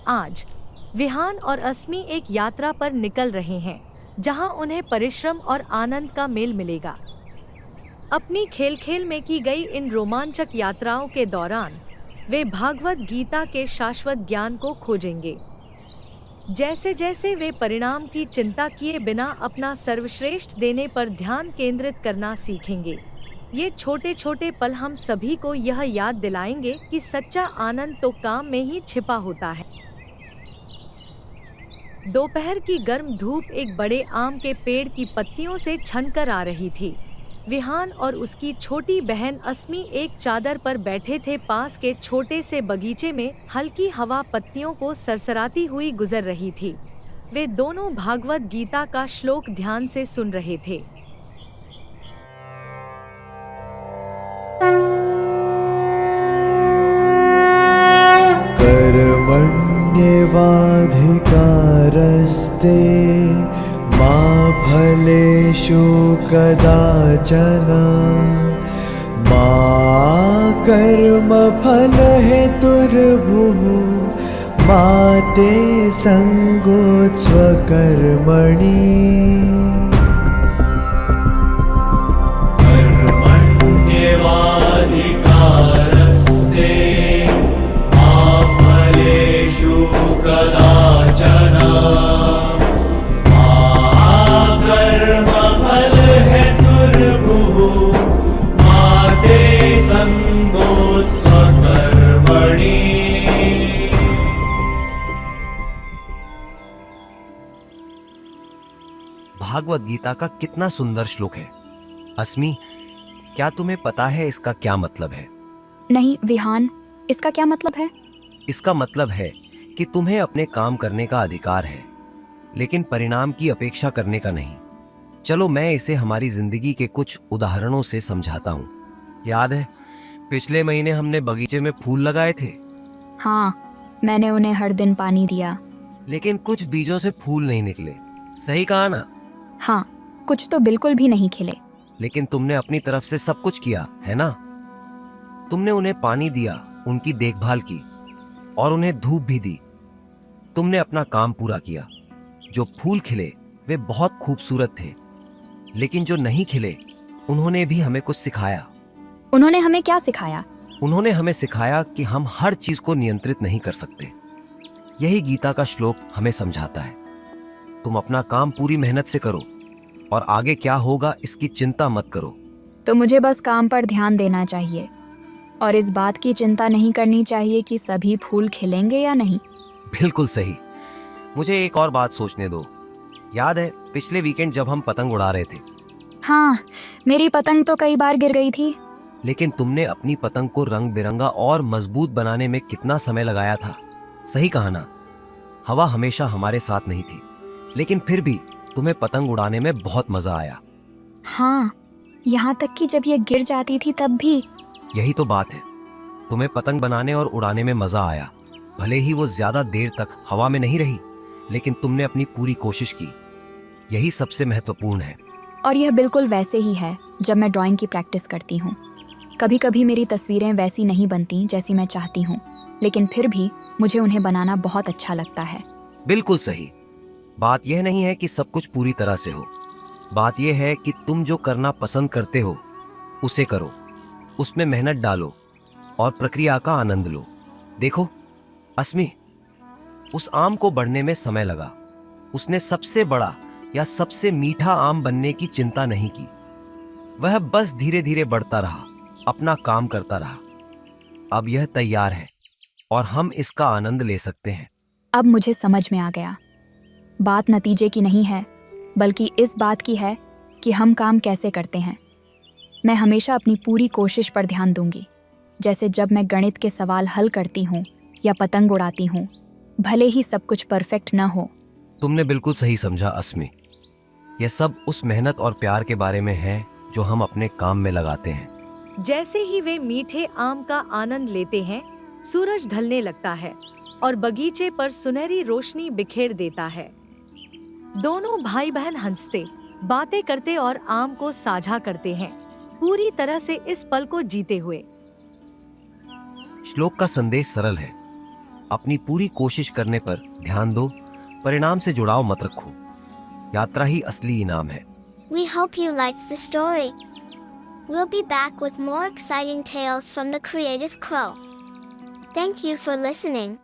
आज विहान और अस्मी एक यात्रा पर निकल रहे हैं, जहां उन्हें परिश्रम और आनंद का मेल मिलेगा। अपनी खेल खेल में की गई इन रोमांचक यात्राओं के दौरान वे भागवत गीता के शाश्वत ज्ञान को खोजेंगे। जैसे जैसे वे परिणाम की चिंता किए बिना अपना सर्वश्रेष्ठ देने पर ध्यान केंद्रित करना सीखेंगे, ये छोटे छोटे पल हम सभी को यह याद दिलाएंगे कि सच्चा आनंद तो काम में ही छिपा होता है। दोपहर की गर्म धूप एक बड़े आम के पेड़ की पत्तियों से छनकर आ रही थी। विहान और उसकी छोटी बहन अस्मी एक चादर पर बैठे थे। पास के छोटे से बगीचे में हल्की हवा पत्तियों को सरसराती हुई गुजर रही थी। वे दोनों भागवत गीता का श्लोक ध्यान से सुन रहे थे। कर्मण्येवाधिकारस्ते मा फलेषु कदाचन मा कर्मफलहेतुर्भुः मा ते सङ्गोत्स्व कर्मणि। भागवत गीता का कितना सुंदर श्लोक है। अस्मी, क्या तुम्हें पता है इसका क्या मतलब है? नहीं विहान, इसका क्या मतलब है? इसका मतलब है कि तुम्हें अपने काम करने का अधिकार है, लेकिन परिणाम की अपेक्षा करने का नहीं। चलो मैं इसे हमारी जिंदगी के कुछ उदाहरणों से समझाता हूँ। याद है पिछले महीने हमने बगीचे में फूल लगाए थे? हाँ, मैंने उन्हें हर दिन पानी दिया। लेकिन कुछ बीजों से फूल नहीं निकले, सही कहा ना? हाँ, कुछ तो बिल्कुल भी नहीं खिले। लेकिन तुमने अपनी तरफ से सब कुछ किया है ना? तुमने उन्हें पानी दिया, उनकी देखभाल की और उन्हें धूप भी दी। तुमने अपना काम पूरा किया। जो फूल खिले वे बहुत खूबसूरत थे, लेकिन जो नहीं खिले उन्होंने भी हमें कुछ सिखाया। उन्होंने हमें क्या सिखाया? उन्होंने हमें सिखाया कि हम हर चीज को नियंत्रित नहीं कर सकते। यही गीता का श्लोक हमें समझाता है। तुम अपना काम पूरी मेहनत से करो और आगे क्या होगा इसकी चिंता मत करो। तो मुझे बस काम पर ध्यान देना चाहिए और इस बात की चिंता नहीं करनी चाहिए कि सभी फूल खिलेंगे या नहीं। बिल्कुल सही। मुझे एक और बात सोचने दो। याद है पिछले वीकेंड जब हम पतंग उड़ा रहे थे? हाँ, मेरी पतंग तो कई बार गिर गई थी। लेकिन तुमने अपनी पतंग को रंग बिरंगा और मजबूत बनाने में कितना समय लगाया था। सही कहा ना? हवा हमेशा हमारे साथ नहीं थी, लेकिन फिर भी तुम्हें पतंग उड़ाने में बहुत मजा आया। हाँ, यहाँ तक कि जब ये गिर जाती थी तब भी। यही तो बात है, तुम्हें पतंग बनाने और उड़ाने में मजा आया। भले ही वो ज्यादा देर तक हवा में नहीं रही, लेकिन तुमने अपनी पूरी कोशिश की। यही सबसे महत्वपूर्ण है। और यह बिल्कुल वैसे ही है जब मैं ड्राइंग की प्रैक्टिस करती हूँ। कभी कभी मेरी तस्वीरें वैसी नहीं बनती जैसी मैं चाहती हूँ, लेकिन फिर भी मुझे उन्हें बनाना बहुत अच्छा लगता है। बिल्कुल सही। बात यह नहीं है कि सब कुछ पूरी तरह से हो। बात यह है कि तुम जो करना पसंद करते हो उसे करो, उसमें मेहनत डालो और प्रक्रिया का आनंद लो। देखो अस्मी, उस आम को बढ़ने में समय लगा। उसने सबसे बड़ा या सबसे मीठा आम बनने की चिंता नहीं की। वह बस धीरे धीरे बढ़ता रहा, अपना काम करता रहा। अब यह तैयार है और हम इसका आनंद ले सकते हैं। अब मुझे समझ में आ गया। बात नतीजे की नहीं है, बल्कि इस बात की है कि हम काम कैसे करते हैं। मैं हमेशा अपनी पूरी कोशिश पर ध्यान दूंगी। जैसे जब मैं गणित के सवाल हल करती हूँ या पतंग उड़ाती हूँ, भले ही सब कुछ परफेक्ट न हो। तुमने बिल्कुल सही समझा अस्मी। यह सब उस मेहनत और प्यार के बारे में है जो हम अपने काम में लगाते हैं। जैसे ही वे मीठे आम का आनंद लेते हैं, सूरज ढलने लगता है और बगीचे पर सुनहरी रोशनी बिखेर देता है। दोनों भाई बहन हंसते, बातें करते और आम को साझा करते हैं, पूरी तरह से इस पल को जीते हुए। श्लोक का संदेश सरल है, अपनी पूरी कोशिश करने पर ध्यान दो, परिणाम से जुड़ाव मत रखो। यात्रा ही असली इनाम है। We hope you liked the story. We'll be back with more exciting tales from the Creative Crow. Thank you for listening.